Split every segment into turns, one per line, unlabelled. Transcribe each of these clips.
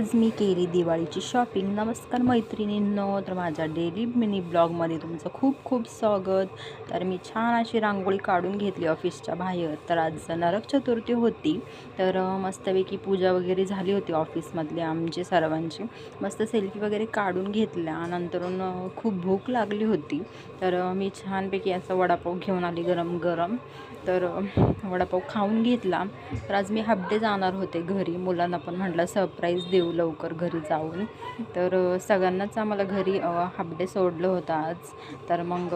आज मी केली दिवाळीची शॉपिंग। नमस्कार मैत्रिणींनो, तर माझ्या डेली मिनी ब्लॉगमध्ये तुमचं खूप खूप स्वागत। तर मी छान अशी रांगोळी काढून घेतली ऑफिसच्या बाहेर। तर आज नरक चतुर्थी होती, तर मस्तपैकी पूजा वगैरे झाली होती ऑफिसमधली आमची सर्वांची। मस्त सेल्फी वगैरे काढून घेतल्या। नंतरून खूप भूक लागली होती, तर मी छानपैकी असा वडापाव घेऊन आली गरम गरम। तर वडापाव खाऊन घेतला। तर आज मी हाफ डे जाणार होते घरी, मुलांना पण म्हटलं सरप्राईज देऊ लवकर घरी जाऊन। तर सगळ्यांनाच आम्हाला घरी हाफ डे सोडलं होतं आज। तर मग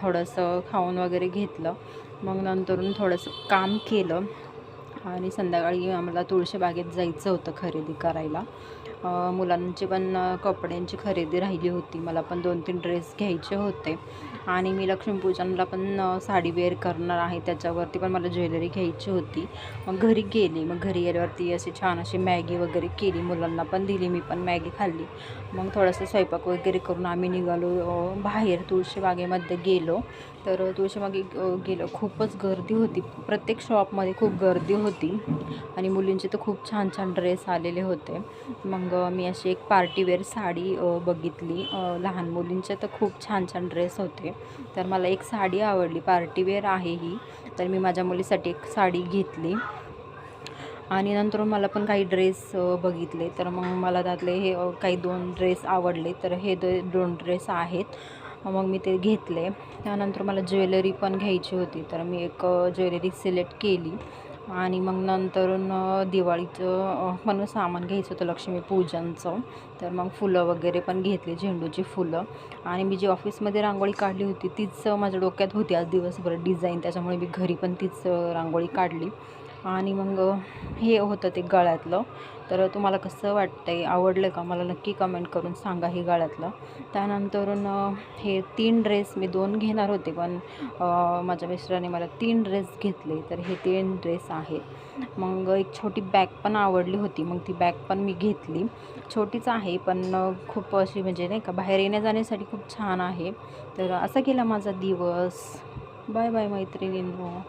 थोडंसं खाऊन वगैरे घेतलं, मग नंतरून थोडंसं काम केलं आणि संध्याकाळी आम्हाला तुळशीबागेत जायचं होतं खरेदी करायला। मुलांची पण कपड्यांची खरेदी राहिली होती, मला पण 2-3 ड्रेस घ्यायचे होते आणि मी लक्ष्मीपूजनला पण साडी वेअर करणार आहे, त्याच्यावरती पण मला ज्वेलरी घ्यायची होती। मग घरी गेली, मग घरी गेल्यावरती अशी छान अशी मॅगी वगैरे केली, मुलांना पण दिली, मी पण मॅगी खाल्ली। मग थोडंसं स्वयंपाक वगैरे करून आम्ही निघालो बाहेर तुळशीबागेमध्ये गेलो। तर तुळशीबागे गेलो, खूपच गर्दी होती, प्रत्येक शॉपमध्ये खूप गर्दी होती आणि मुलींचे तर खूप छान छान ड्रेस आलेले होते। मग मी अशी एक पार्टीवेअर साडी बघितली, लहान मुलींचे तर खूप छान छान ड्रेस होते। तर मला एक साडी आवडली, पार्टीवेअर आहे ही, तर मी माझ्या मुलीसाठी एक साडी घेतली आणि नंतर मला पण काही ड्रेस बघितले। तर मग मला त्यातले हे काही 2 ड्रेस आवडले, तर हे 2 ड्रेस आहेत, मग मी ते घेतले। त्यानंतर मला ज्वेलरी पण घ्यायची होती, तर मी एक ज्वेलरी सिलेक्ट केली आणि मग नंतरून दिवाळीचं पण सामान घ्यायचं होतं लक्ष्मीपूजनचं। तर मग फुलं वगैरे पण घेतली, झेंडूची फुलं, आणि मी जी ऑफिसमध्ये रांगोळी काढली होती तीच माझ्या डोक्यात होती आज दिवसभर डिझाईन, त्याच्यामुळे मी घरी पण तीच रांगोळी काढली। आणि मग हे होतं ते गळ्यातलं। तर तुम्हाला कसं वाटतंय, आवडलं का, मला नक्की कमेंट करून सांगा हे गळ्यातलं। त्यानंतरून हे 3 ड्रेस मी 2 घेणार होते, पण माझ्या मिस्टरांनी मला 3 ड्रेस घेतले, तर हे 3 ड्रेस आहेत। मग एक छोटी बॅग पण आवडली होती, मग ती बॅग पण मी घेतली, छोटीच आहे पण खूप अशी म्हणजे नाही का बाहेर येण्या जाण्यासाठी खूप छान आहे। तर असा गेला माझा दिवस। बाय बाय मैत्रिणींनो।